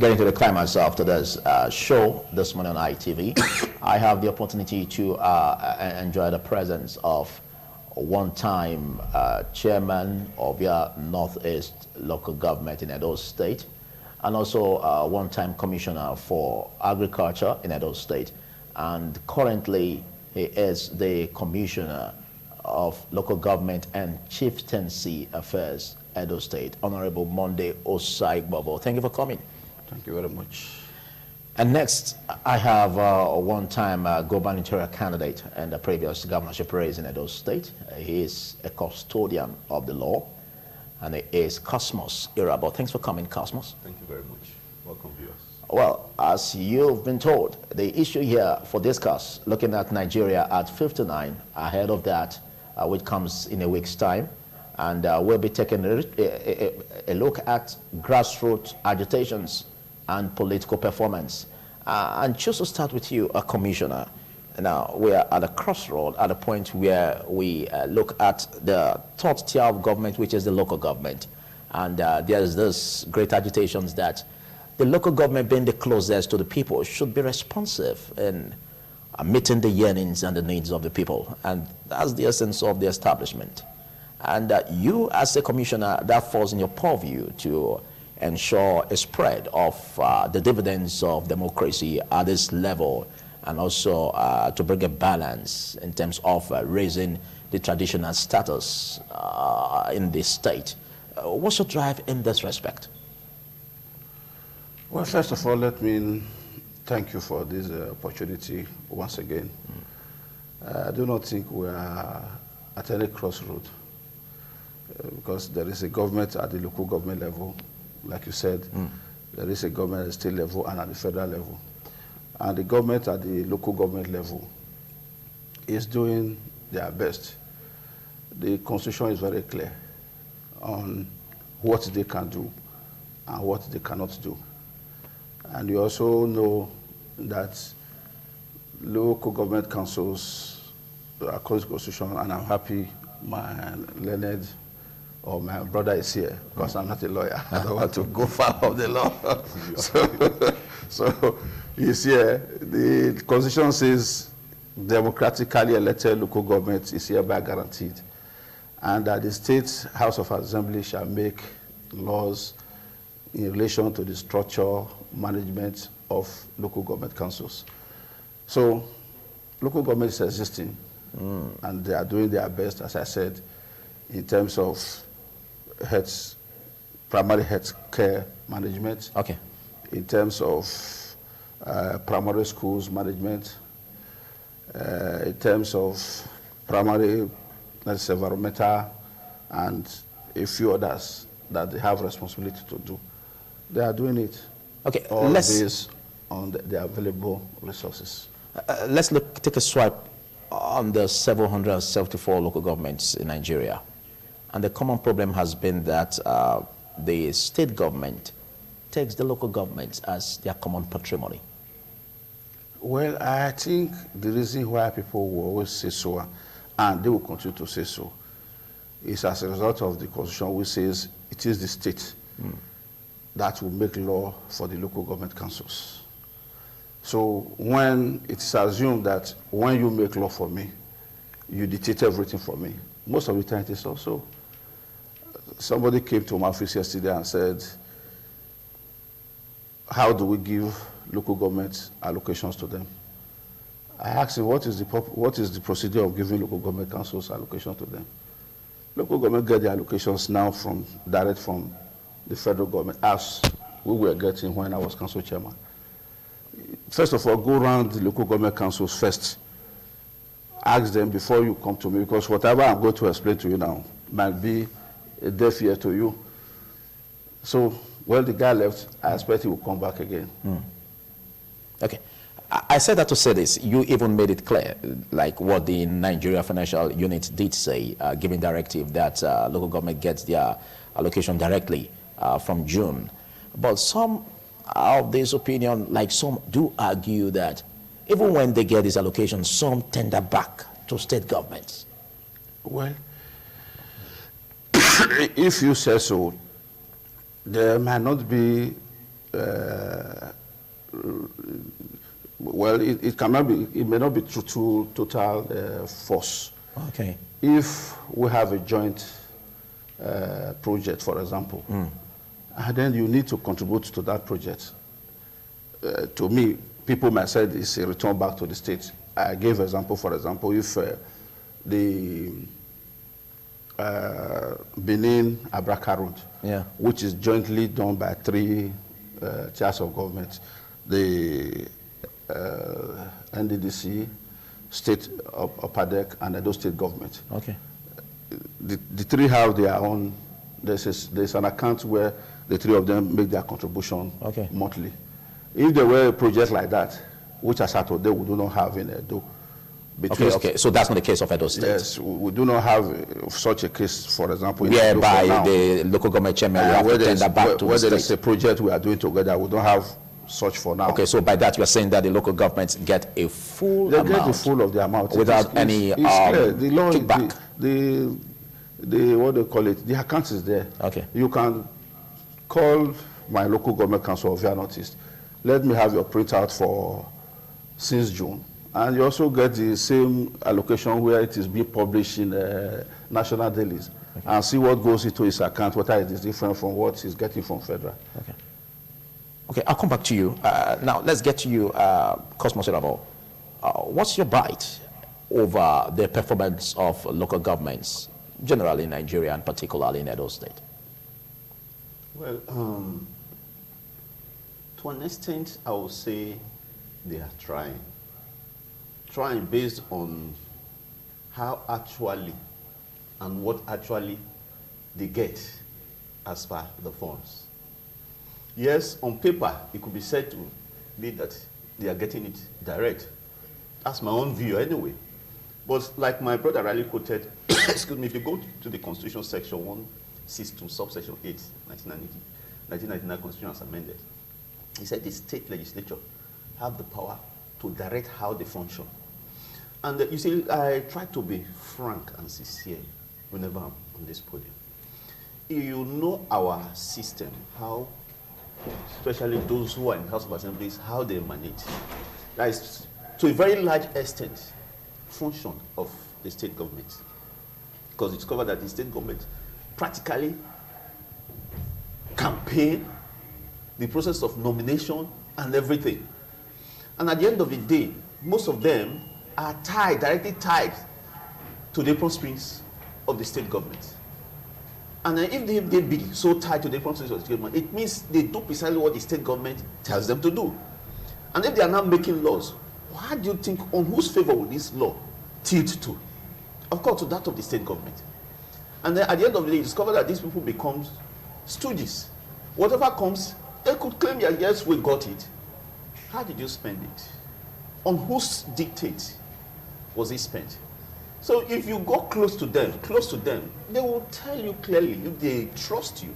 getting to the climax of today's show this morning on ITV. I have the opportunity to enjoy the presence of one-time chairman of your Northeast local government in Edo State, and also one-time commissioner for agriculture in Edo State. And currently, he is the commissioner of local government and chieftaincy affairs, Edo State, Honorable Monday Osai Bobo. Thank you for coming. Thank you very much. And next, I have a one-time gubernatorial candidate and the previous governorship race in Edo State. He is a custodian of the law, and he is Cosmos Irabo. Thanks for coming, Cosmos. Thank you very much. Welcome, viewers. Well, as you've been told, the issue here for discuss, looking at Nigeria at 59, ahead of that, which comes in a week's time, and we'll be taking a look at grassroots agitations and political performance. And just to start with you, Commissioner, now we are at a crossroad, at a point where we look at the third tier of government, which is the local government. And there's this great agitations that the local government, being the closest to the people, should be responsive in meeting the yearnings and the needs of the people. And that's the essence of the establishment. And you, as a commissioner, that falls in your purview to ensure a spread of the dividends of democracy at this level, and also to bring a balance in terms of raising the traditional status in the state. What's your drive in this respect? Well, first of all, let me thank you for this opportunity once again. I do not think we are at any crossroad because there is a government at the local government level, like you said, there is a government at the state level and at the federal level. And the government at the local government level is doing their best. The constitution is very clear on what they can do and what they cannot do. And you also know that local government councils are according to the constitution, and I'm happy my learned or my brother is here, because I'm not a lawyer. I don't want to go far of the law. so he's here. The constitution says democratically elected local government is hereby guaranteed, and that the State House of Assembly shall make laws in relation to the structure, management of local government councils. So local government is existing, and they are doing their best, as I said, in terms of primary health care management, in terms of primary schools management, in terms of primary environmental, and a few others that they have responsibility to do. They are doing it. Okay, all based on the available resources. Let's take a swipe on the 774 local governments in Nigeria. And the common problem has been that the state government takes the local governments as their common patrimony. Well, I think the reason why people will always say so, and they will continue to say so, is as a result of the constitution, which says it is the state that will make law for the local government councils. So when it is assumed that when you make law for me, you dictate everything for me, most of the time it is also. Somebody came to my office yesterday and said, how do we give local government allocations to them? I asked him, what is the procedure of giving local government councils allocation to them? Local government get their allocations now direct from the federal government, as we were getting when I was council chairman. First of all, go around the local government councils first. Ask them before you come to me, because whatever I'm going to explain to you now might be a deaf ear to you. So when the guy left, I expect he will come back again. Okay. I said that to say this. You even made it clear, like what the Nigeria Financial Unit did say, giving directive that local government gets their allocation directly from June. But some of this opinion, like some do argue that even when they get this allocation, some tender back to state governments. Well, if you say so, there might not be well, it cannot be. It may not be total force. Okay. If we have a joint project, for example, and then you need to contribute to that project. To me, people might say it's a return back to the state. I gave an example, for example, if the Benin Abraka Road, which is jointly done by 3 tiers of government, the NDDC, state of PADEC, and Edo state government. Okay. The 3 have their own, there's an account where the 3 of them make their contribution monthly. If there were a project like that, which as at today we do not have in Edo. Okay, so that's not the case of Edo State? Yes, we do not have such a case, for example, in whereby the local government chairman will have to tender back to the state. Whether it's a project we are doing together, we don't have such for now. Okay, so by that you are saying that the local governments get a full amount? They get the full of the amount. Without any clear. The law, kickback? The what they call it, the account is there. Okay. You can call my local government council via notice. Let me have your printout for since June. And you also get the same allocation where it is being published in national dailies. And see what goes into his account, whether it is different from what he's getting from federal. Okay. Okay, I'll come back to you. Now, let's get to you, Cosmos Irabo. What's your bite over the performance of local governments, generally in Nigeria and particularly in Edo State? Well, to an extent, I would say they are trying. Trying based on how actually and what actually they get as per the funds. Yes, on paper, it could be said to be that they are getting it direct. That's my own view anyway. But like my brother Riley quoted, excuse me, if you go to the Constitution section 162, subsection 8, 1999 Constitution as amended, he said the state legislature have the power to direct how they function. And you see, I try to be frank and sincere whenever I'm on this podium. You know our system, how, especially those who are in House of Assemblies, how they manage. That is, to a very large extent, function of the state government. Because it's discovered that the state government practically campaign, the process of nomination and everything. And at the end of the day, most of them are tied, directly tied to the apron strings of the state government. And if they be so tied to the apron strings of the state government, it means they do precisely what the state government tells them to do. And if they are now making laws, how do you think, on whose favor will this law tilt to? Of course, to that of the state government. And then at the end of the day, you discover that these people become stooges. Whatever comes, they could claim, yeah, yes, we got it. How did you spend it? On whose dictate was it spent? So if you go close to them, they will tell you clearly, if they trust you,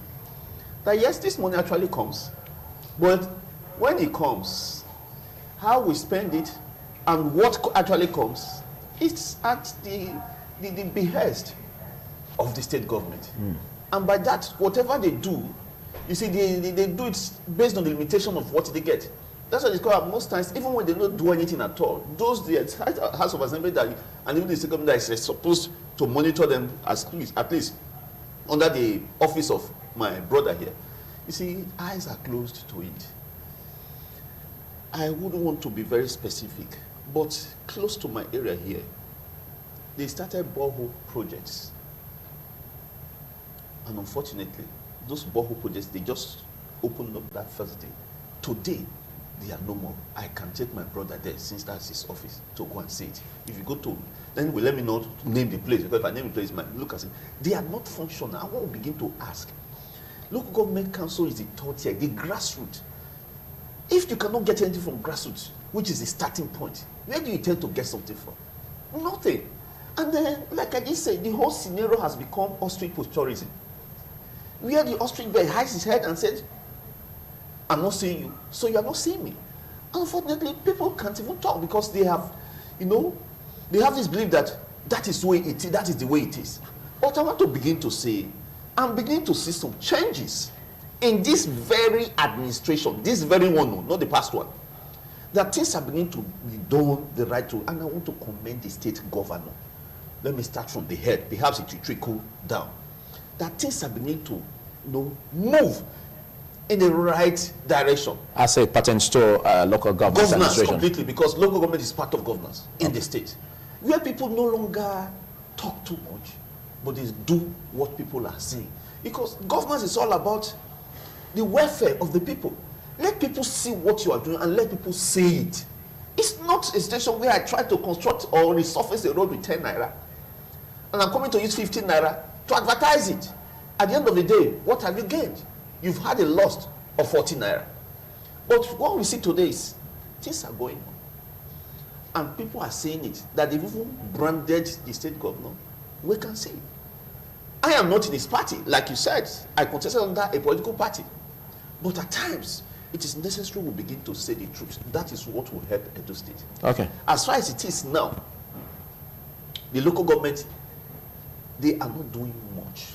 that yes, this money actually comes. But when it comes, how we spend it and what actually comes, it's at the behest of the state government. And by that, whatever they do, you see, they do it based on the limitation of what they get. That's why it's called most times, even when they don't do anything at all, those the House of Assembly that, and even the state government that is supposed to monitor them at least under the office of my brother here, you see, eyes are closed to it. I wouldn't want to be very specific, but close to my area here, they started borehole projects. And unfortunately, those borehole projects, they just opened up that first day. Today, they are no more. I can take my brother there, since that's his office, to go and see it. If you go to, then let me not name the place, because if I name the place, might look at it. They are not functional. I want to begin to ask. Local government council is the third tier, the grassroots. If you cannot get anything from grassroots, which is the starting point, where do you intend to get something from? Nothing. And then, like I just said, the whole scenario has become ostrich posturism. Where the ostrich bear hides his head and says, I'm not seeing you, so you are not seeing me. Unfortunately, people can't even talk because they have, they have this belief that that is the way it is, that is the way it is. But I want to begin to say, I'm beginning to see some changes in this very administration, this very one, no, not the past one, that things are beginning to be done the right way. And I want to commend the state governor. Let me start from the head. Perhaps it will trickle down. That things are beginning to, move in the right direction. As it pertains to local government administration. Completely, because local government is part of governance in the state, where people no longer talk too much, but they do what people are saying. Because governance is all about the welfare of the people. Let people see what you are doing and let people say it. It's not a station where I try to construct or resurface a road with 10 naira and I'm coming to use 15 naira to advertise it. At the end of the day, what have you gained? You've had a loss of 40 naira. But what we see today is things are going on. And people are saying it, that they've even branded the state governor. We can see it. I am not in his party. Like you said, I contested under a political party. But at times, it is necessary we begin to say the truth. That is what will help Edo State. Okay. As far as it is now, the local government, they are not doing much.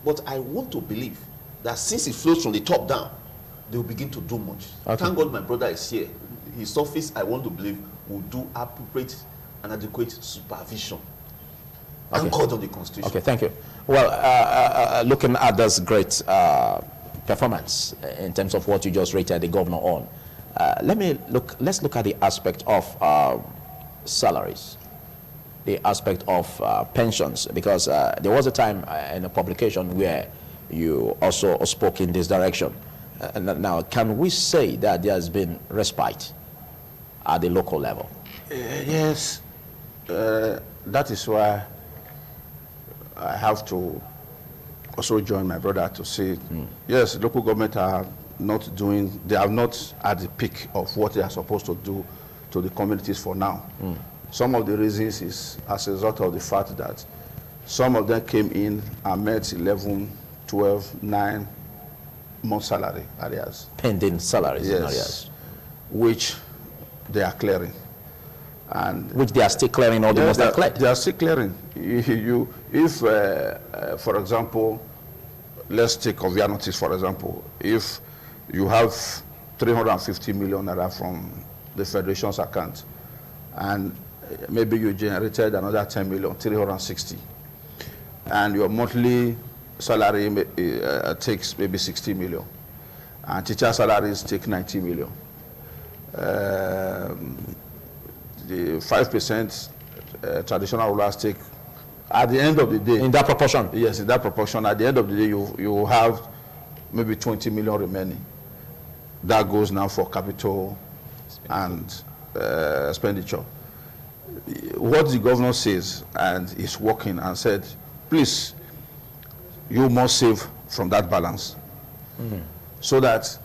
But I want to believe that since it flows from the top down, they will begin to do much. Okay. Thank God my brother is here. His office, I want to believe, will do appropriate and adequate supervision. Okay. Anchored on the Constitution. Okay, thank you. Well, looking at this great performance in terms of what you just rated the governor on, let's look at the aspect of salaries, the aspect of pensions, because there was a time in a publication where you also spoke in this direction. Now, can we say that there has been respite at the local level? Yes, that is why I have to also join my brother to say, yes, local government are not doing, they are not at the peak of what they are supposed to do to the communities for now. Some of the reasons is as a result of the fact that some of them came in and met 11, 12, 9 month salary areas. Pending salaries in Yes, areas. which they are clearing. And Which they are still clearing, or they must have cleared. they are still clearing. If, for example, let's take Ovia Notice, for example, if you have 350 million naira from the federation's account, and maybe you generated another 10 million, 360, and your monthly salary takes maybe 60 million, and teacher salaries take 90 million. The 5% traditional rulers take, at the end of the day, In that proportion? yes, in that proportion, at the end of the day, you have maybe 20 million remaining. That goes now for capital and expenditure. What the governor says, and is working, and said, please, you must save from that balance. So that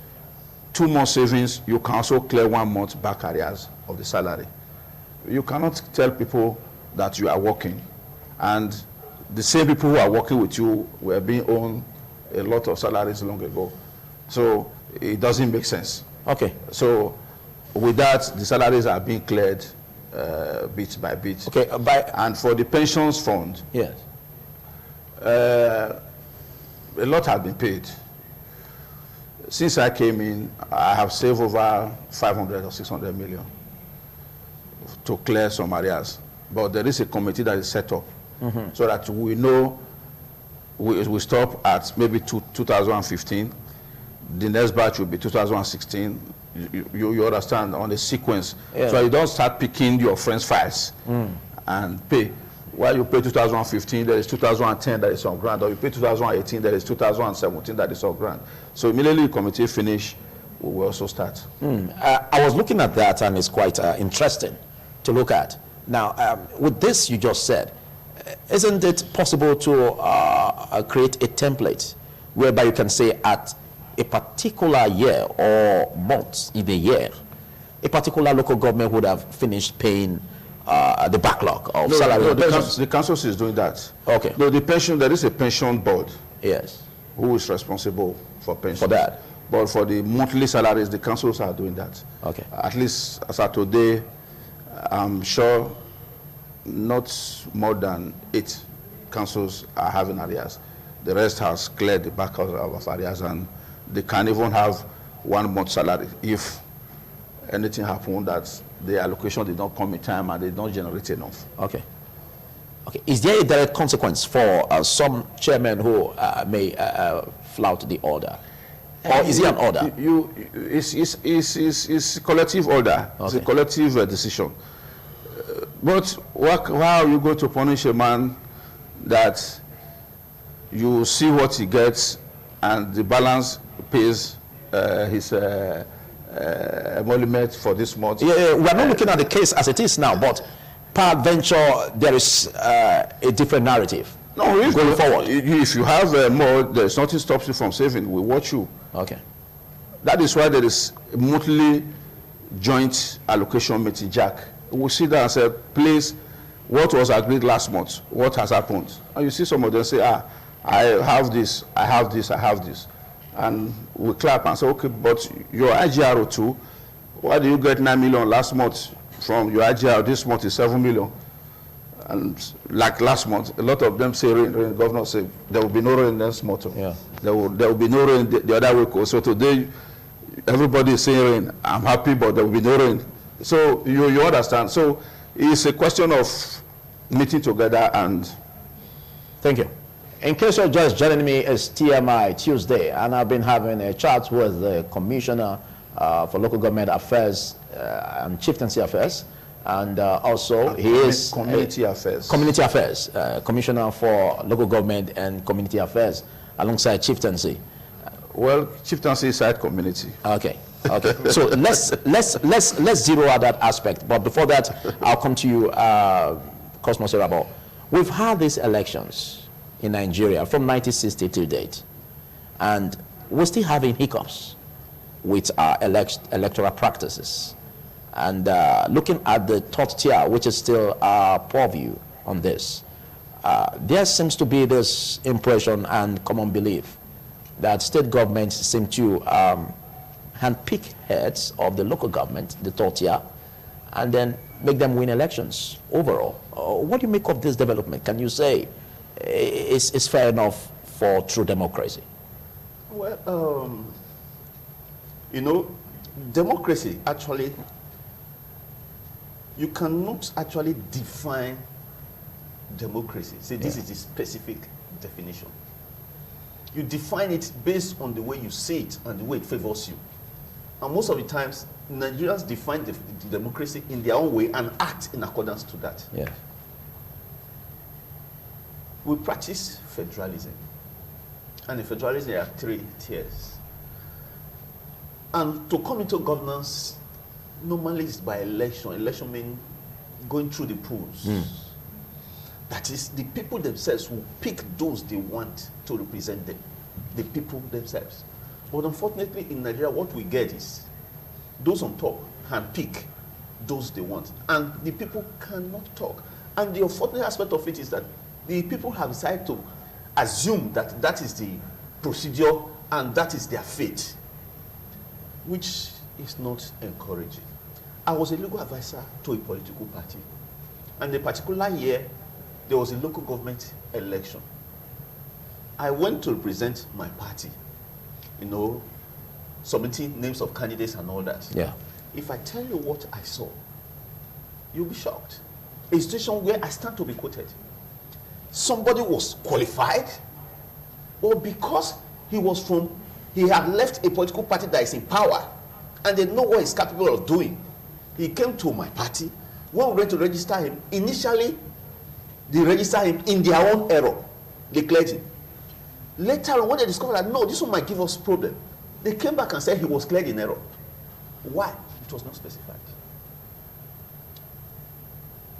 2 months savings, you can also clear 1 month back areas of the salary. You cannot tell people that you are working, and the same people who are working with you were being owed a lot of salaries long ago. So it doesn't make sense. Okay. So with that, the salaries are being cleared bit by bit. Okay. And for the pensions fund, Yes. a lot has been paid. Since I came in, I have saved over 500 or 600 million to clear some areas. But there is a committee that is set up so that we know we stop at maybe 2015. The next batch will be 2016. You understand, on the sequence. Yeah. So you don't start picking your friends' files and pay. While you pay 2015, there is 2010 that is on grant, or you pay 2018, there is 2017 that is on grant. So immediately the committee finish, we will also start. I was looking at that, and it's quite interesting to look at. Now, with this you just said, isn't it possible to create a template whereby you can say at a particular year or months in the year, a particular local government would have finished paying the backlog of salary? No, the council is doing that. Okay. No, the pension, there is a pension board Yes. who is responsible for pensions. For that. But for the monthly salaries, the councils are doing that. Okay. At least as of today, I'm sure not more than 8 councils are having areas. The rest has cleared the backlog of areas, and they can even have 1 month salary if anything happened that the allocation did not come in time and they don't generate enough. Okay. Okay. Is there a direct consequence for some chairmen who may flout the order? Or is it an order? It's collective order. Okay. It's a collective decision. But how are you going to punish a man that you see what he gets and the balance pays his emolument for this month? Yeah, we're not looking at the case as it is now, but peradventure there is a different narrative. No, if going forward. If you have more, there's nothing stops you from saving. We watch you. Okay. That is why there is a monthly joint allocation meeting, Jack. We sit down and say, please, what was agreed last month? What has happened? And you see some of them say, I have this, I have this, I have this. And we clap and say, okay, but your IGRO too, why do you get 9 million last month from your IGRO? This month is 7 million. And like last month, a lot of them say rain. Governor say there will be no rain next month. Yeah. There will be no rain the other week. So today, everybody is saying rain. I'm happy, but there will be no rain. So you understand. So it's a question of meeting together and. Thank you. In case you're just joining me, it's TMI Tuesday, and I've been having a chat with the Commissioner for Local Government Affairs and Chieftaincy Affairs. And also, he is Community Affairs. Community Affairs, Commissioner for Local Government and Community Affairs, alongside Chieftaincy. Well, Chieftaincy is side community. Okay, okay. So let's zero out that aspect. But before that, I'll come to you, Cosmos Irabo. We've had these elections in Nigeria from 1960 to date, and we're still having hiccups with our electoral practices. And looking at the third tier, which is still our purview on this, there seems to be this impression and common belief that state governments seem to handpick heads of the local government, the third tier, and then make them win elections overall. What do you make of this development? Can you say it's fair enough for true democracy? Well, you know, democracy actually, you cannot actually define democracy. Say this is a specific definition. You define it based on the way you see it and the way it favors you. And most of the times, Nigerians define the democracy in their own way and act in accordance to that. Yeah. We practice federalism. And in federalism, there are 3 tiers. And to come into governance, normally it's by election. Election means going through the polls. That is, the people themselves will pick those they want to represent them. The people themselves. But unfortunately, in Nigeria, what we get is those on top handpick those they want. And the people cannot talk. And the unfortunate aspect of it is that the people have decided to assume that that is the procedure and that is their fate, which is not encouraging. I was a legal advisor to a political party. And a particular year, there was a local government election. I went to represent my party, you know, submitting names of candidates and all that. Yeah. If I tell you what I saw, you'll be shocked. A situation where I stand to be quoted. Somebody was qualified, or because he had left a political party that is in power, and they know what he's capable of doing. He came to my party. When we went to register him, initially, they registered him in their own error. They cleared him. Later on, when they discovered that, no, this one might give us problem, they came back and said he was cleared in error. Why? It was not specified.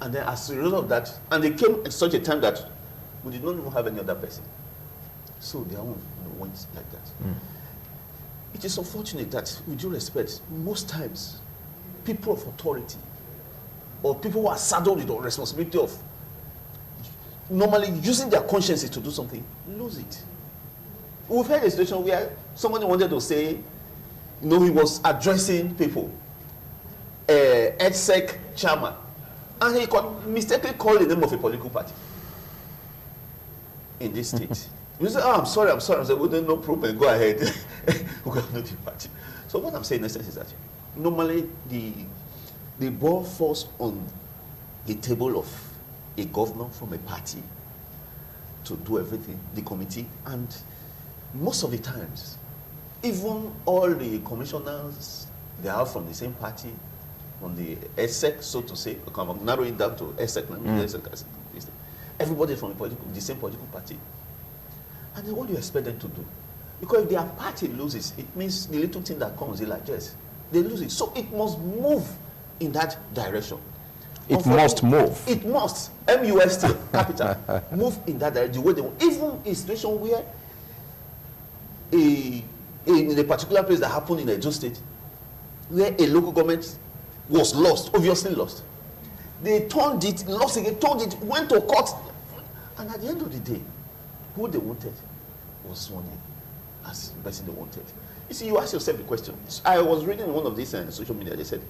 And then as a result of that, and they came at such a time that we did not even have any other person. So their own went like that. It is unfortunate that, with due respect, most times, people of authority or people who are saddled with the responsibility of normally using their consciences to do something, lose it. We've had a situation where somebody wanted to say, you know, he was addressing people, EDSEC chairman, and he mistakenly called the name of a political party in this state. You say, oh, I'm sorry. I said, well, then no problem, go ahead. We got no the party. So what I'm saying in essence is that normally the ball falls on the table of a governor from a party to do everything, the committee, and most of the times, even all the commissioners, they are from the same party, from the ESSEC, so to say. I'm narrowing down to ESSEC. Everybody from the same political party. And then what do you expect them to do? Because if their party loses, it means the little thing that comes, they like, yes, they lose it. So it must move in that direction. It must move. It must. MUST, capital, move in that direction. The way they want. Even in a situation where in a particular place that happened in Edo State, where a local government was lost, obviously lost. They turned it, lost again, turned it, went to court. And at the end of the day, who they wanted was sworn in as the person they wanted. You see, you ask yourself the question. I was reading one of these social media, they said,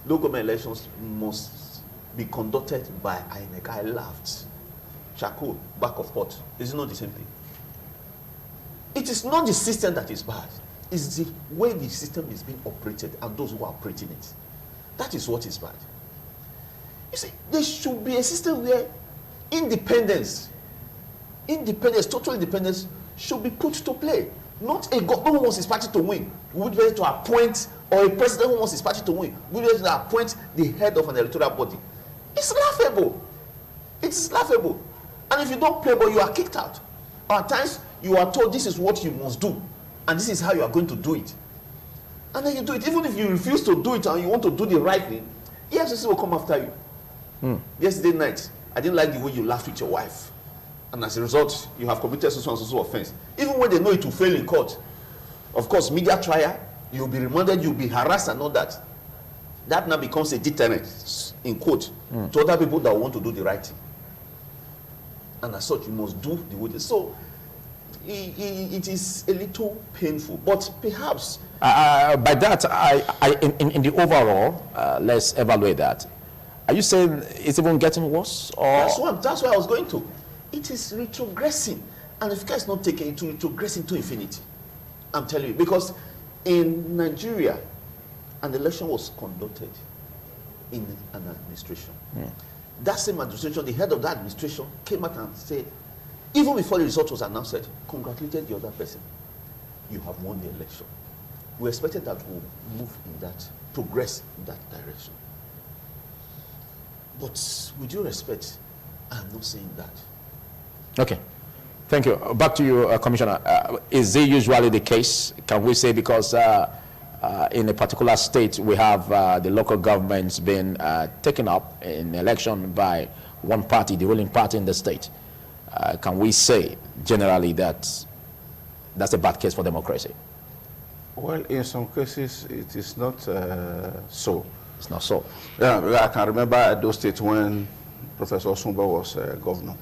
local government elections must be conducted by INEC. I laughed. Charcoal, back of pot. Is it not the same thing? It is not the system that is bad. It's the way the system is being operated and those who are operating it. That is what is bad. You see, there should be a system where independence, total independence should be put to play. Not a government who wants his party to win, would be ready to appoint, or a president who wants his party to win, would be ready to appoint the head of an electoral body. It's laughable. It's laughable. And if you don't play ball, you are kicked out. Or at times, you are told this is what you must do, and this is how you are going to do it. And then you do it. Even if you refuse to do it and you want to do the right thing, EFCC will come after you. Yesterday night, I didn't like the way you laughed with your wife. And as a result, you have committed so and so offense. Even when they know it will fail in court. Of course, media trial, you'll be remanded, you'll be harassed and all that. That now becomes a deterrent, in quote, to other people that want to do the right thing. And as such, you must do the way. So, it is a little painful, but perhaps by that, in the overall, let's evaluate that. Are you saying it's even getting worse? Or? That's where I was going to. It is retrogressing, and if care is not taken, it will retrogress into infinity. I'm telling you, because in Nigeria, an election was conducted in an administration. That same administration, the head of that administration came out and said, even before the result was announced, said, congratulated the other person. You have won the election. We expected that we'll move in that, progress in that direction. But with due respect, I'm not saying that. Okay. Thank you. Back to you, Commissioner. Is it usually the case, can we say, because in a particular state we have the local governments being taken up in election by one party, the ruling party in the state? Can we say generally that that's a bad case for democracy? Well, in some cases, it is not so. It's not so. Yeah, I can remember at those states when Professor Osumba was governor.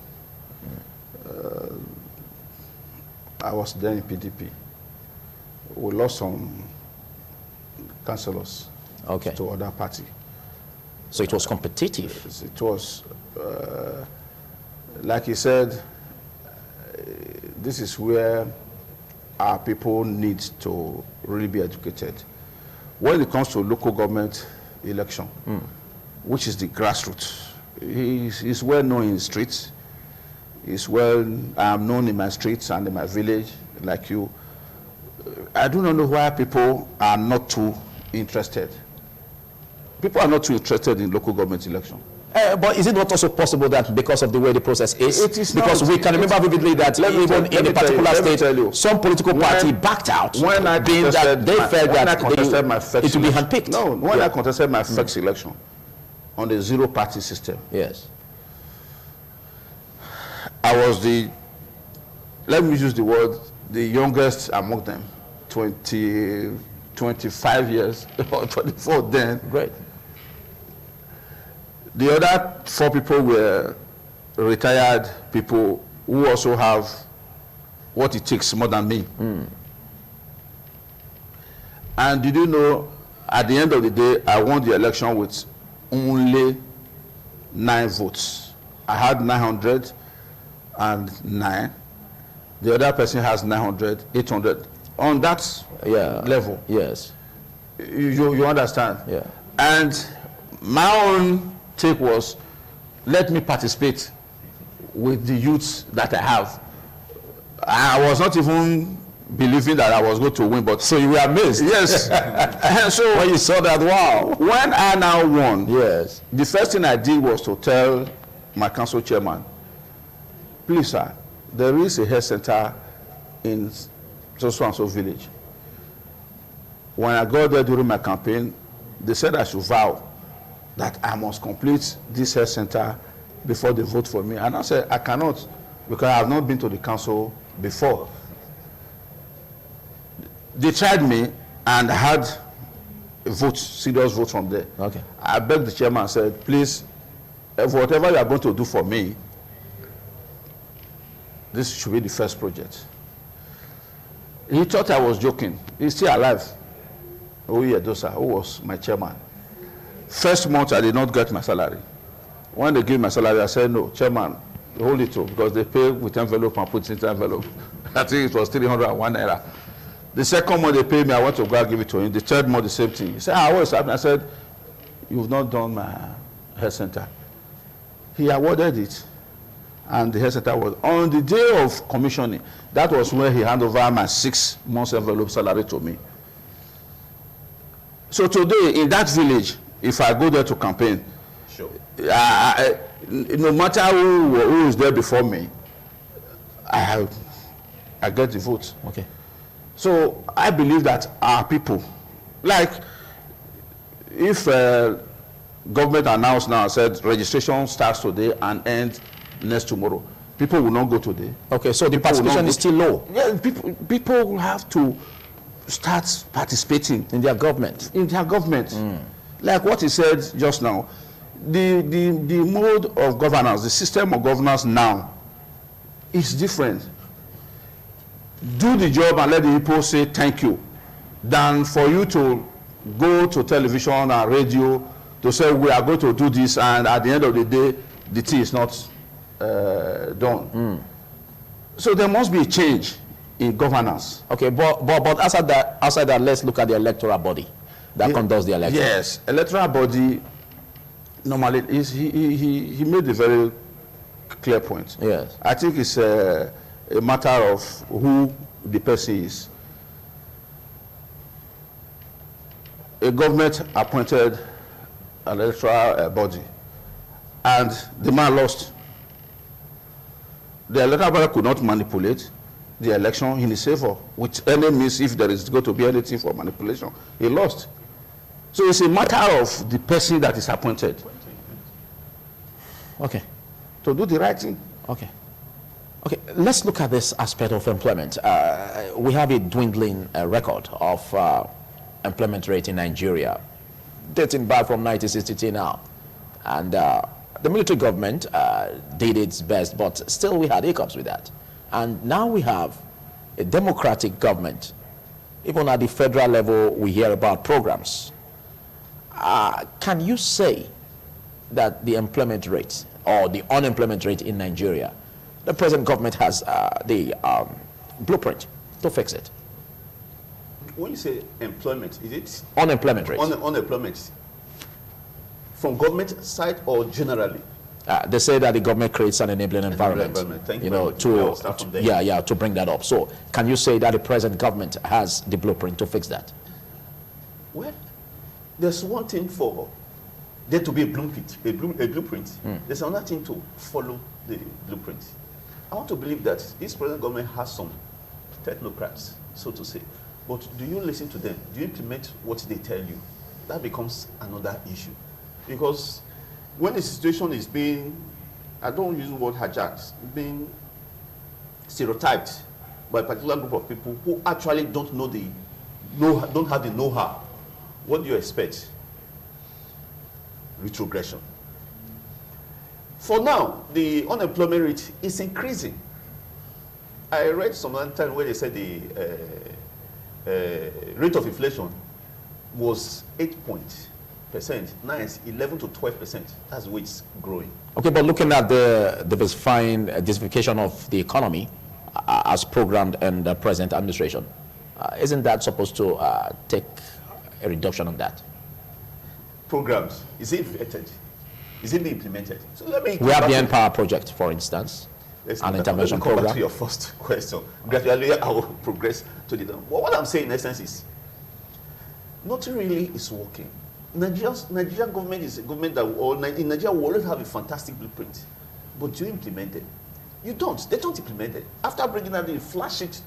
I was then in PDP. We lost some councillors to other party. So it was competitive? It was, like he said, this is where our people need to really be educated. When it comes to local government election, which is the grassroots, he's well known in the streets. I'm known in my streets and in my village, like you. I do not know why people are not too interested. People are not too interested in local government election. But is it not also possible that because of the way the process is? It is because not, we can remember vividly that even in a particular state, some political party backed out, when I being that they felt that it would be handpicked. No, when I contested my first election on the zero-party system. Yes. I was let me use the word, the youngest among them, 25 years, or 24 then. Great. The other 4 people were retired people who also have what it takes more than me. And did you know, at the end of the day, I won the election with only 9 votes. I had 909, the other person has 900, 800. On that level. Yes. You understand? Yeah. And my own take was, let me participate with the youths that I have. I was not even believing that I was going to win, but so you were amazed. Yes. So when you saw that, wow. When I now won, yes, the first thing I did was to tell my council chairman, please, sir, there is a health center in so-and-so village. When I got there during my campaign, they said I should vow that I must complete this health center before they vote for me. And I said, I cannot, because I have not been to the council before. They tried me and I had a vote, serious vote from there. Okay. I begged the chairman and said, please, whatever you are going to do for me, this should be the first project. He thought I was joking. He's still alive. Oyedosa, who was my chairman. First month, I did not get my salary. When they gave my salary, I said, no, chairman, hold it too, because they pay with envelope and put it in envelope. I think it was 301 naira. The second month they paid me, I went to go and give it to him. The third month, the same thing. He said, what's happening? I said, you've not done my health center. He awarded it, and the health center was, on the day of commissioning, that was when he handed over my 6 months envelope salary to me. So today, in that village, if I go there to campaign, sure, no matter who is there before me, I get the vote. Okay. So I believe that our people, like if government announced now, said registration starts today and ends next tomorrow, people will not go today. Okay, so the participation is still low. Yeah, people will have to start participating in their government. In their government. Like what he said just now, the mode of governance, the system of governance now is different. Do the job and let the people say thank you, than for you to go to television and radio to say we are going to do this, and at the end of the day, the thing is not done. So there must be a change in governance. Okay, but outside that, let's look at the electoral body that conducts the election. Yes, electoral body normally is he made a very clear point. Yes, I think it's a matter of who the person is. A government appointed an electoral body, and the man lost. The electoral body could not manipulate the election in his favor with any means. If there is going to be anything for manipulation, he lost. So it's a matter of the person that is appointed. Okay. To do the right thing. Okay. Okay, let's look at this aspect of employment. We have a dwindling record of employment rate in Nigeria, dating back from 1962 now. And the military government did its best, but still we had hiccups with that. And now we have a democratic government. Even at the federal level, we hear about programs. Can you say that the employment rate or the unemployment rate in Nigeria, the present government has the blueprint to fix it? When you say employment, is it unemployment rate? Unemployment from government side or generally? They say that the government creates an enabling environment. Thank you know, to bring that up. So, can you say that the present government has the blueprint to fix that? Well, there's one thing for there to be a blueprint. There's another thing to follow the blueprint. I want to believe that this present government has some technocrats, so to say. But do you listen to them? Do you implement what they tell you? That becomes another issue. Because when the situation is being, I don't use the word hijacked, being stereotyped by a particular group of people who actually don't have the know-how, what do you expect? Retrogression. For now, the unemployment rate is increasing. I read some other time where they said the rate of inflation was 8%. Now it's 11 to 12%. That's the way it's growing. Okay, but looking at the diversification of the economy, as programmed in the present administration. Isn't that supposed to take a reduction on that? Programs, is it implemented? Is it being implemented? So let me. We have the Empower Project, for instance, an intervention program. Back program. to your first question. Gradually, I will progress to the. Well, what I'm saying in essence is, nothing really is working. Nigerian government is a government that, in Nigeria, we always have a fantastic blueprint, but you implement it. You don't. They don't implement it. After bringing that, they flash it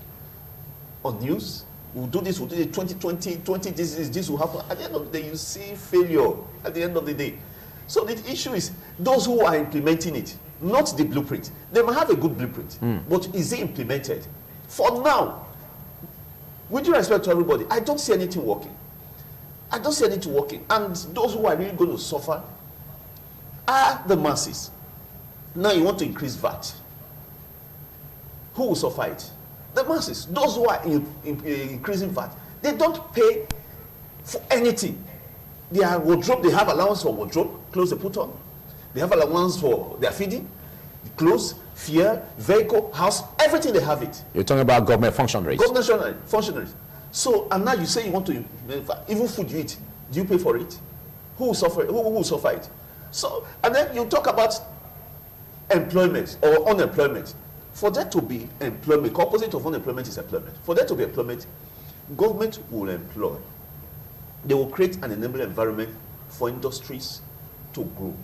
on news. We'll do this, 2020, this will happen. At the end of the day, you see failure at the end of the day. So the issue is those who are implementing it, not the blueprint. They might have a good blueprint, but is it implemented? For now, with due respect to everybody, I don't see anything working. I don't see anything working. And those who are really going to suffer are the masses. Now you want to increase VAT. Who will suffer it? The masses. Those who are increasing VAT, they don't pay for anything. Their wardrobe, they have allowance for wardrobe, clothes they put on. They have allowance for their feeding, clothes, fuel, vehicle, house, everything they have it. You're talking about government functionaries. Government functionaries. So, and now you say you want to, even food you eat, do you pay for it? Who will suffer? Who will suffer it? So, and then you talk about employment or unemployment. For there to be employment, opposite of unemployment is employment. For there to be employment, government will employ. They will create an enabling environment for industries to grow.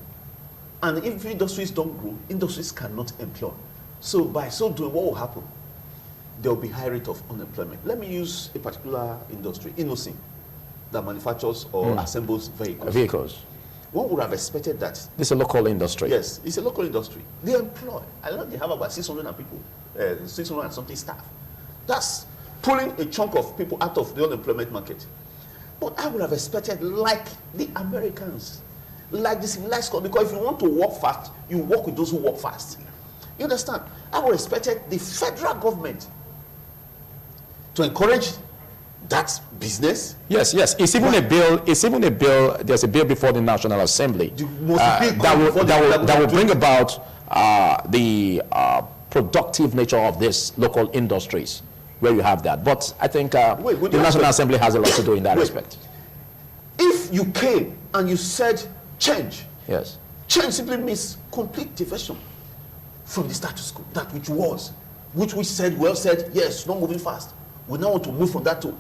And if industries don't grow, industries cannot employ. So by so doing, what will happen? There will be high rate of unemployment. Let me use a particular industry, Innocent, that manufactures or assembles vehicles. One would have expected that. This is a local industry. Yes, it's a local industry. They employ. I know they have about 600 people, 600 and something staff. That's pulling a chunk of people out of the unemployment market. But I would have expected, like the Americans, like the civilized country, because if you want to work fast, you work with those who work fast. You understand? I would have expected the federal government to encourage that business. Yes. It's even a bill. It's even a bill. There's a bill before the National Assembly that will bring about the productive nature of these local industries, where you have that. But I think the National Assembly has a lot to do in that respect. If you came and you said change, yes, change simply means complete diversion from the status quo, that which was, which we said, yes, not moving fast. We now want to move from that to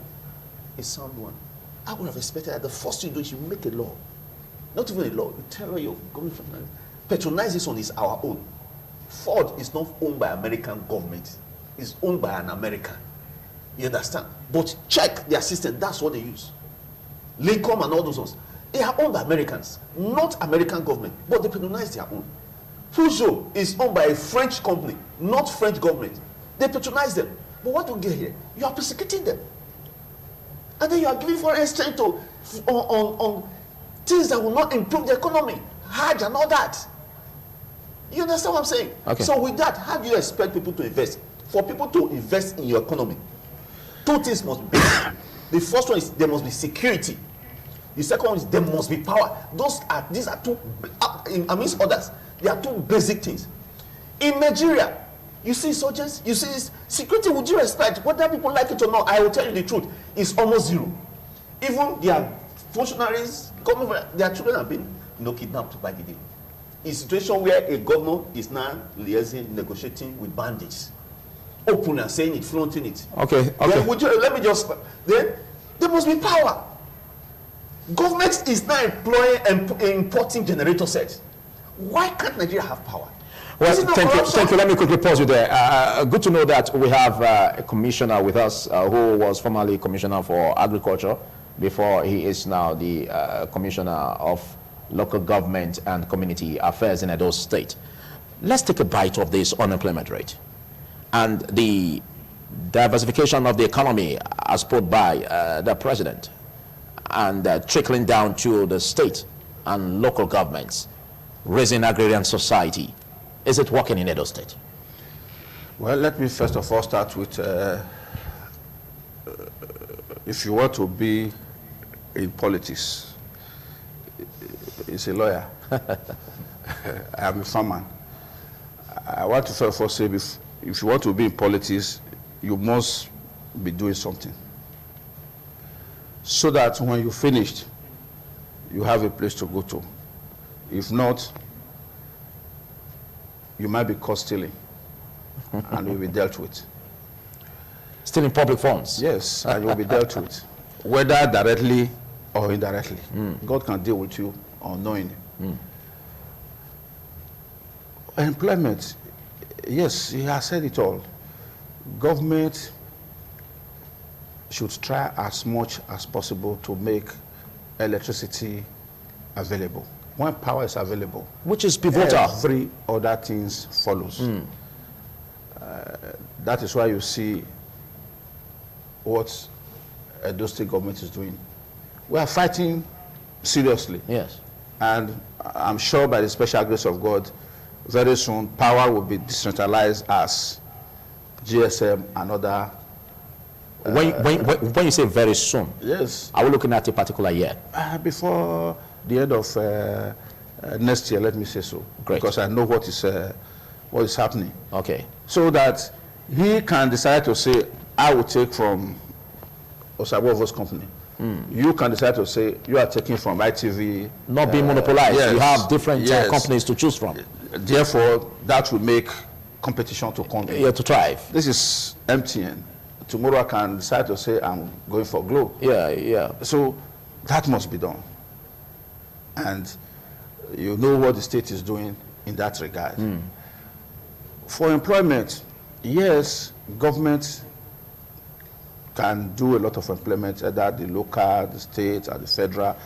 a sound one. I would have expected that the first thing you do is you make a law. Not even a law. You tell your government, patronize this one is our own. Ford is not owned by American government. It's owned by an American. You understand? But check their system. That's what they use. Lincoln and all those ones. They are owned by Americans, not American government, but they patronize their own. Peugeot is owned by a French company, not French government. They patronize them. But what do you get here? You are persecuting them. And then you are giving foreign exchange on things that will not improve the economy, Hajj and all that. You understand what I'm saying? Okay. So with that, how do you expect people to invest? For people to invest in your economy, two things must be. The first one is there must be security. The second one is there must be power. These are two, amidst others, they are two basic things. In Nigeria, you see soldiers, you see security, with due respect, whether people like it or not, I will tell you the truth, it's almost zero. Even their functionaries, their children have been kidnapped by the day. It's a situation where a governor is now liaising, negotiating with bandits, open and saying it, flaunting it. Okay. Then then there must be power. Government is now importing generator sets. Why can't Nigeria have power? Well, thank you. Let me quickly pause you there. Good to know that we have a commissioner with us who was formerly commissioner for agriculture before he is now the commissioner of local government and community affairs in Edo State. Let's take a bite of this unemployment rate and the diversification of the economy as put by the president and trickling down to the state and local governments, raising agrarian society. Is it working in Edo State? Well, let me first of all start with, if you want to be in politics, it's a lawyer. I am a farmer. I want to first of all say, if you want to be in politics, you must be doing something. So that when you're finished, you have a place to go to. If not, you might be caught stealing and you'll be dealt with. Stealing public funds? Yes, and you'll be dealt with, whether directly or indirectly. God can deal with you unknowingly. Employment, yes, he has said it all. Government should try as much as possible to make electricity available. When power is available, which is pivotal, every other things follows. That is why you see what Edo State government is doing. We are fighting seriously. Yes. And I'm sure by the special grace of God, very soon power will be decentralized as GSM and other. When you say very soon, yes, are we looking at a particular year? Before the end of next year, let me say so. Great. Because I know what is happening. Okay. So that he can decide to say, I will take from Osabovo's company. You can decide to say, you are taking from ITV. Not being monopolized. Yes, you have different companies to choose from. Therefore, that will make competition to come in. Yeah, to thrive. This is MTN. Tomorrow I can decide to say, I'm going for Globe. Yeah, yeah. So that must be done. And you know what the state is doing in that regard. For employment, yes, government can do a lot of employment, either the local, the state, or the federal.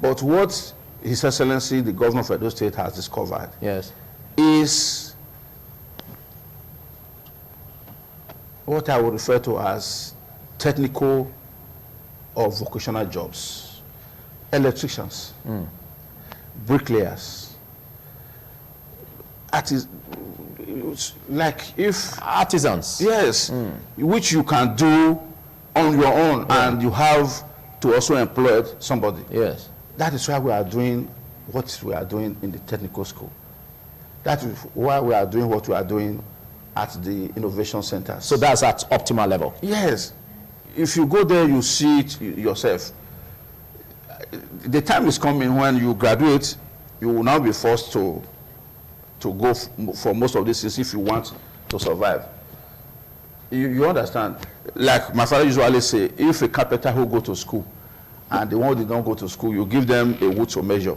But what His Excellency, the Governor of Edo State, has discovered is what I would refer to as technical or vocational jobs. Electricians, bricklayers, like if artisans, yes, which you can do on your own, and you have to also employ somebody. Yes, that is why we are doing what we are doing in the technical school. That is why we are doing what we are doing at the innovation centers. So that's at optimal level. Yes, if you go there, you see it yourself. The time is coming when you graduate, you will now be forced to go for most of these things if you want to survive. You understand? Like my father usually say, if a carpenter who go to school and the one who did not go to school, you give them a wood to measure.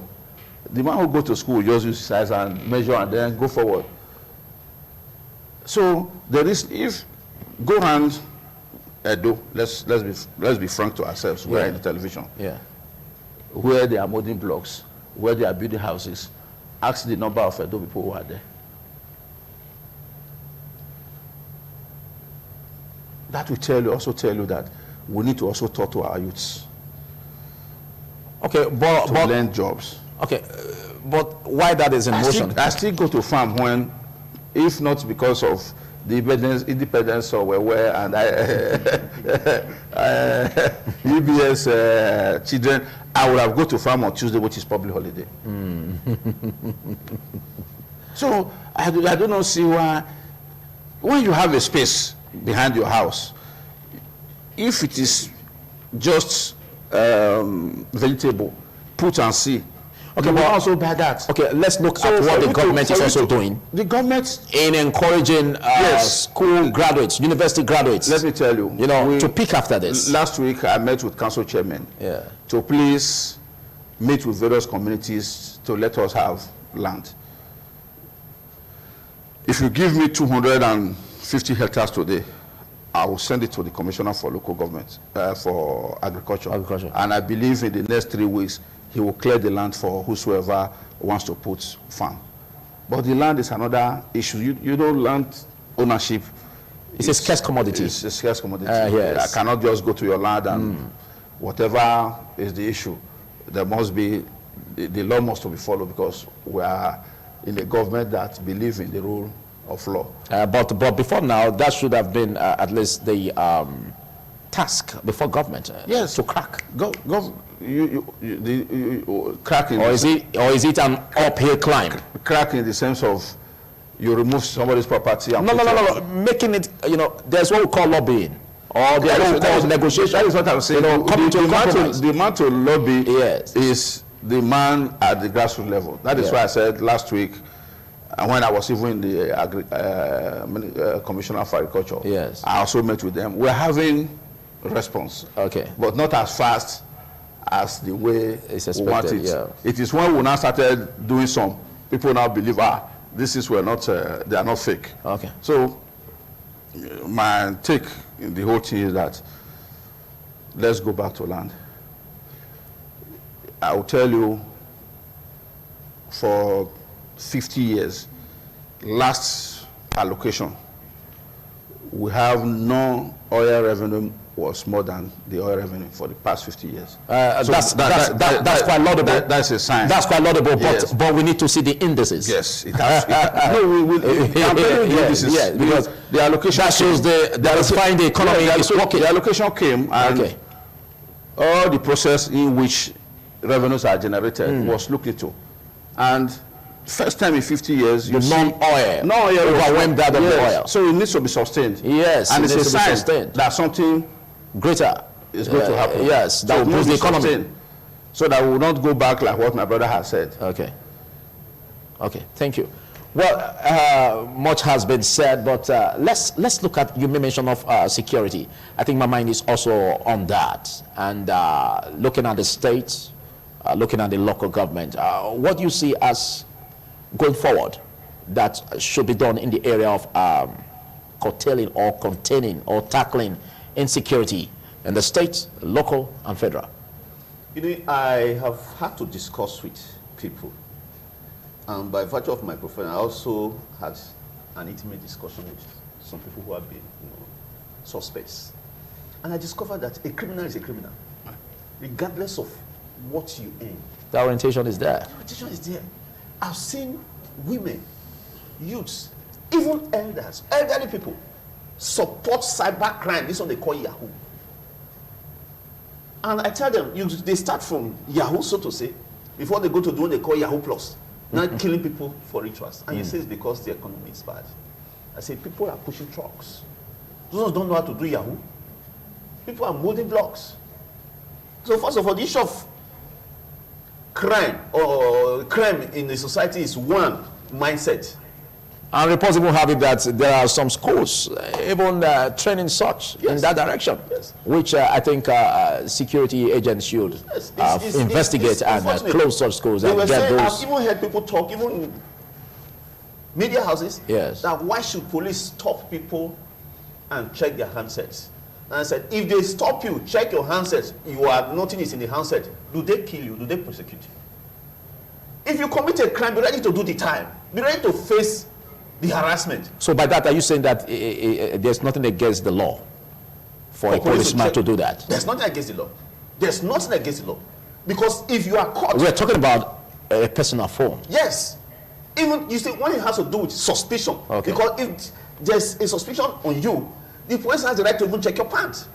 The man who go to school will just use size and measure and then go forward. So there is, if go around Edo, let's be frank to ourselves. We are in the television. Yeah. Where they are molding blocks, where they are building houses. Ask the number of Edo people who are there. That will also tell you that we need to also talk to our youths. Okay, but learn jobs. Okay, but why that is in motion? I still go to farm when, if not because of the independence of where and UBS children, I would have go to farm on Tuesday, which is public holiday. So I do not see why, when you have a space behind your house, if it is just vegetable, put and see. Okay, but also buy that. Okay, let's look at what the government is also doing. The government in encouraging school graduates, university graduates. Let me tell you, to pick after this. Last week I met with council chairman to please meet with various communities to let us have land. If you give me 250 hectares today, I will send it to the commissioner for local government, for agriculture. And I believe in the next 3 weeks, he will clear the land for whosoever wants to put farm. But the land is another issue. You know, land ownership. It's a scarce commodity. It's a scarce commodity. Yes. I cannot just go to your land and whatever is the issue, there must be, the law must be followed, because we are in a government that believes in the rule of law. But before now, that should have been at least the task before government. Yes, to crack. Cracking. Or is it an uphill climb? Crack in the sense of you remove somebody's property and No. Making it, there's what we call lobbying. Or there's what we call negotiation. That is what I'm saying. The man to lobby is the man at the grassroots level. That is why I said last week, when I was even in the Commissioner for Agriculture, I also met with them. We're having response, but not as fast as the way we want it. It is when we now started doing some, people now believe, this is they are not fake. So my take in the whole thing is that let's go back to land. I will tell you, for 50 years, last allocation, we have no oil revenue was more than the oil revenue for the past 50 years. That's quite laudable. That's a sign. That's quite laudable, but we need to see the indices. Yes, it has. I'm telling you indices. Because the allocation that shows the economy is working. The allocation came, and all the process in which revenues are generated was looked into. And first time in 50 years, you see non-oil. No oil overwhelmed that of the oil. So it needs to be sustained. Yes, and it's a sign that something greater is going to happen. Yes, that will boost the economy. So that we will not go back like what my brother has said. Okay, thank you. Well, much has been said, but let's look at, you made mention of security. I think my mind is also on that. And looking at the state, looking at the local government, what do you see as going forward that should be done in the area of curtailing or containing or tackling insecurity in the state, local, and federal? I have had to discuss with people, and by virtue of my profession, I also had an intimate discussion with some people who have been, suspects. And I discovered that a criminal is a criminal, regardless of what you earn. The orientation is there. The orientation is there. I've seen women, youths, even elderly people support cyber crime. This one they call Yahoo. And I tell them, they start from Yahoo, so to say, before they go to do what they call Yahoo Plus, now killing people for rituals. And you say it's because the economy is bad. I say people are pushing trucks. Those don't know how to do Yahoo. People are molding blocks. So first of all, the issue of crime or crime in the society is one mindset. And reports even have it that there are some schools even training such in that direction, which I think security agents should investigate and close such schools and get those. I've even heard people talk, even media houses, that why should police stop people and check their handsets? And I said, if they stop you, check your handsets, nothing is in the handset, do they kill you? Do they prosecute you? If you commit a crime, be ready to do the time. Be ready to face the harassment. So by that, are you saying that there's nothing against the law for a policeman to do that? There's nothing against the law. There's nothing against the law. Because if you are caught... We're talking about a personal phone. Yes. Even, you see, when it has to do with suspicion. Because if there's a suspicion on you, the police has the right to even check your pants.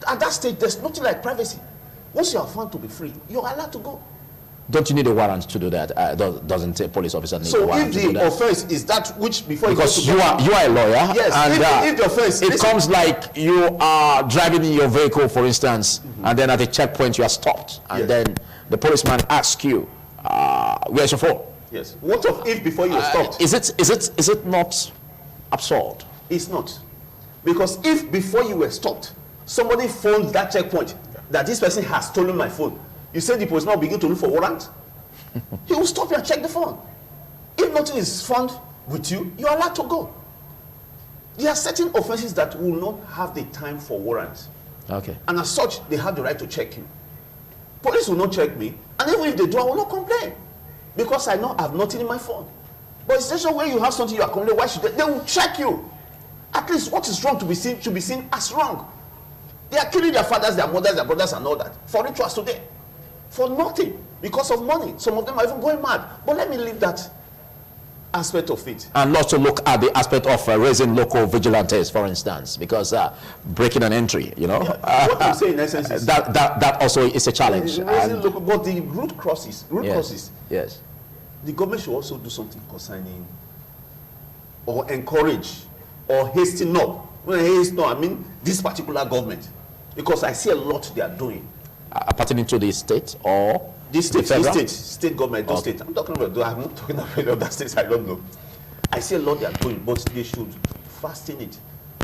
At that stage, there's nothing like privacy. Once you are found to be free, you're allowed to go. Don't you need a warrant to do that? Doesn't a police officer need a warrant to do that? So if the offense is that which before because you are a lawyer, yes, and if the offense, it comes like you are driving in your vehicle, for instance, and then at a checkpoint you are stopped, and then the policeman asks you, "Where's your phone?" Yes. What if before you were stopped? Is it not absurd? It's not, because if before you were stopped, somebody phoned that checkpoint that this person has stolen my phone. You say the police now begin to look for warrant? He will stop you and check the phone. If nothing is found with you, you are allowed to go. There are certain offenses that will not have the time for warrants. And as such, they have the right to check you. Police will not check me, and even if they do, I will not complain. Because I know I have nothing in my phone. But it's just where you have something you are complaining, why should they will check you. At least what is wrong to be seen should be seen as wrong. They are killing their fathers, their mothers, their brothers, and all that for rituals today. For nothing, because of money. Some of them are even going mad. But let me leave that aspect of it. And also look at the aspect of raising local vigilantes, for instance, because breaking an entry, what I'm saying in essence is that also is a challenge. But the root crosses, yes, the government should also do something concerning or encourage or hasten up. When I hasten up, I mean this particular government, because I see a lot they are doing. Pertaining to the state or this state, state government, those states. I'm talking about. I'm not talking about other states. I don't know. I see a lot they are doing, but they should fasten it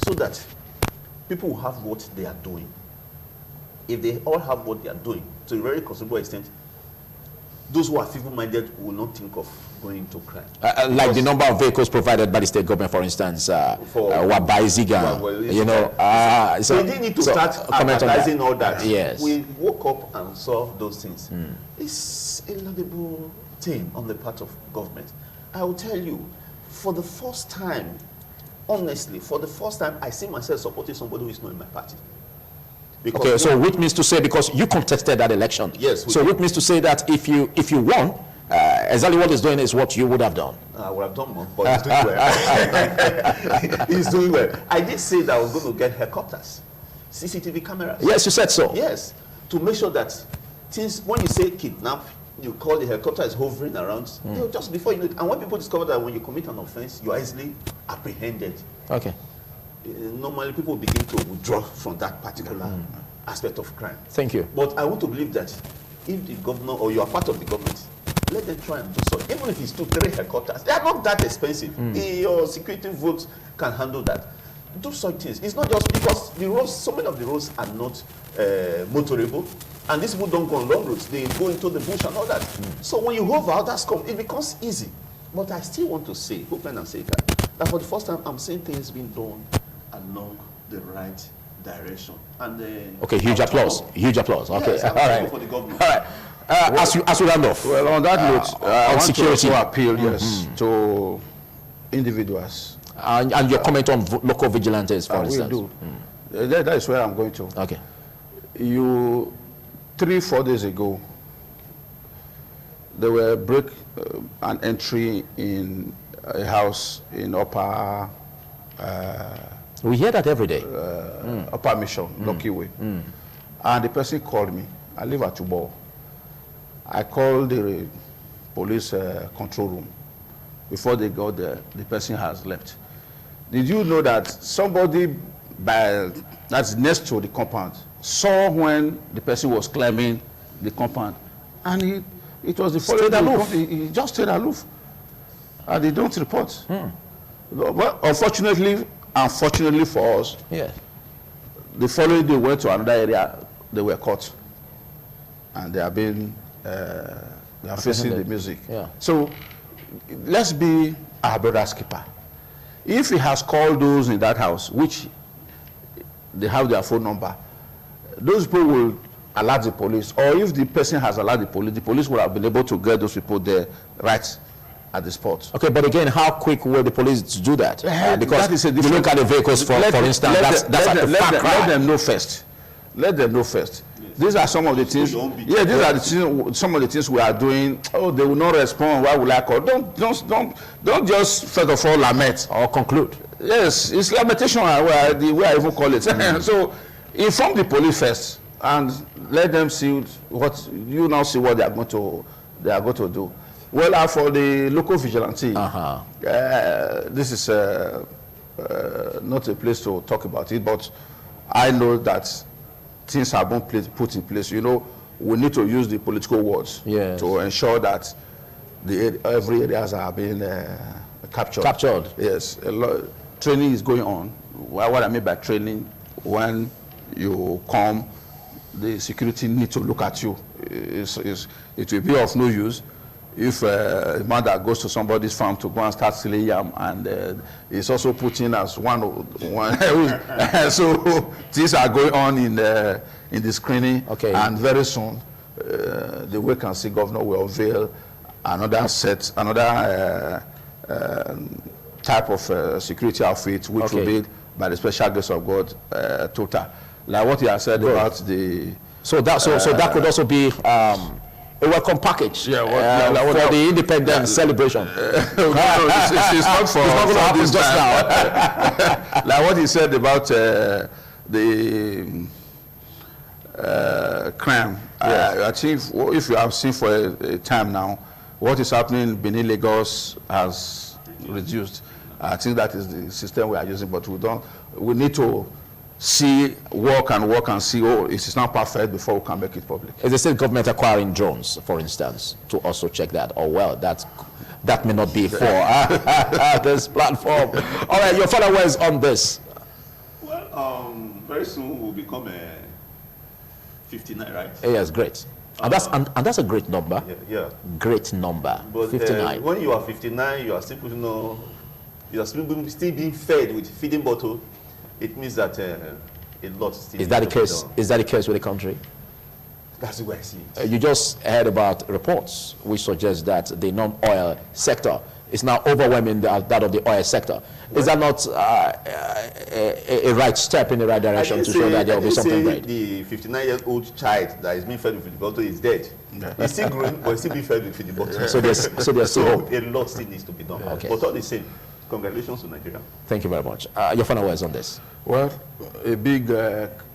so that people will have what they are doing. If they all have what they are doing, to a very considerable extent, those who are feeble-minded will not think of going into crime. Like the number of vehicles provided by the state government, for instance, Wabaiziga, so they need to start advertising all that. Yes. We woke up and saw those things. It's a laudable thing on the part of government. I will tell you, for the first time, honestly, for the first time, I see myself supporting somebody who is not in my party. Because okay, so which means to say, because you contested that election. Yes. So which means to say that if you won, exactly what he's doing is what you would have done. I would have done more, but he's doing well. He's doing well. I did say that I was going to get helicopters, CCTV cameras. Yes, you said so. Yes, to make sure that things, when you say kidnap, you call the helicopter is hovering around, they'll just before you know it. And when people discover that when you commit an offense, you are easily apprehended. Okay. Normally people begin to withdraw from that particular aspect of crime. Thank you. But I want to believe that if the governor or you are part of the government, let them try and do so. Even if it's 2-3 helicopters, they are not that expensive. Your security votes can handle that. Do such things. It's not just because the roads, so many of the roads are not motorable, and these people don't go on long roads. They go into the bush and all that. So when you hover out, it becomes easy. But I still want to say, hope and say that for the first time, I'm seeing things being done along the right direction. And okay, huge applause. Huge applause. Okay, yes, all right. For the government. All right. As you round off. Well, on that note, I want security. to also appeal, to individuals. And your comment on local vigilantes, for instance. Will do. That is where I'm going to. Okay. 3-4 days ago, there were an entry in a house in Upper. We hear that every day. Upper Mission, Lucky Way. And the person called me. I live at Tubo. I called the police control room. Before they got there, the person has left. Did you know that somebody that's next to the compound saw when the person was climbing the compound, and it was the following day. He just stayed aloof, and they don't report. But unfortunately for us, the following day went to another area. They were caught, and they are being they are facing the music. So let's be our brother's keeper. If he has called those in that house, which they have their phone number, those people will alert the police. Or if the person has alerted the police will have been able to get those people there right at the spot. Okay, but again, how quick will the police do that? Because that is a different, you look at the vehicles, for instance, let them know first. Let them know first. These are some of the things. Yeah, these are the things, some of the things we are doing. Oh, they will not respond. Why will I call? Don't just first of all lament or conclude. Yes, it's lamentation. The way I even call it. So inform the police first and let them see what you now see what they are going to do. Well, for the local vigilante, this is not a place to talk about it, but I know that things have been put in place. You know, we need to use the political words to ensure that every areas are being captured. Yes, training is going on. What I mean by training, when you come, the security need to look at you. It will be of no use if a man that goes to somebody's farm to go and start stealing yam, and is also put in as one. So things are going on in the screening, and very soon the vacancy governor will unveil another type of security outfit, which will be by the special grace of God total. Like what you have said about the. So that could also be. A welcome package for the independence celebration. It's not for this just now. Like what he said about the crime. I think if you have seen for a time now, what is happening in Benin, Lagos has reduced. I think that is the system we are using, but we need to work and see, oh, it is not perfect before we can make it public. Is the state government acquiring drones, for instance, to also check that? Or, well, that may not be for this platform. All right, your followers on this. Well, very soon we'll become 59, right? Yes, great. And that's a great number. Yeah. Great number. But 59. When you are 59, you are still being fed with feeding bottle. It means that a lot still. Is that the case? Is that the case with the country? That's the way I see it. You just heard about reports which suggest that the non-oil sector is now overwhelming that of the oil sector. Is that not a right step in the right direction to show that there will be something right? The 59-year-old child that is being fed with feeding bottle is dead. Yeah. He's still growing, but he's still being fed with feeding bottle. So there's still hope. A lot still needs to be done. Okay. But all the same, congratulations to Nigeria. Thank you very much. Your final words on this? Well, a big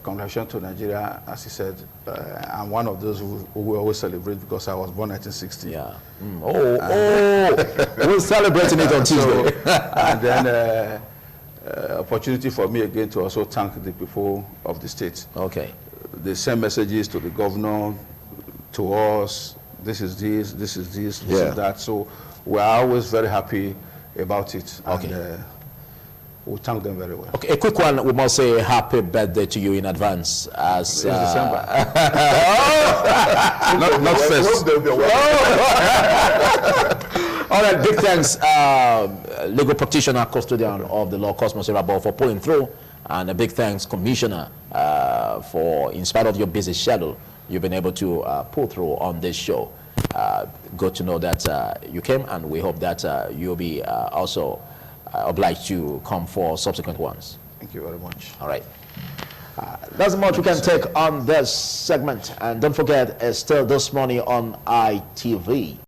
congratulations to Nigeria. As he said, I'm one of those who will always celebrate because I was born 1960. Yeah. We're celebrating it on Tuesday. And then opportunity for me again to also thank the people of the state. Okay. They send messages to the governor, to us. This is this, this is this, this is that. So we're always very happy about it. Okay. And, we thank them very well. Okay, a quick one. We must say happy birthday to you in advance. As It's December. not first. All right, big thanks, legal practitioner, custodian of the law, Cosmos Irabor, for pulling through, and a big thanks, Commissioner, for, in spite of your busy schedule, you've been able to pull through on this show. Good to know that you came, and we hope that you'll be also obliged to come for subsequent ones. Thank you very much. All right. That's much we can take on this segment. And don't forget, it's still this morning on ITV.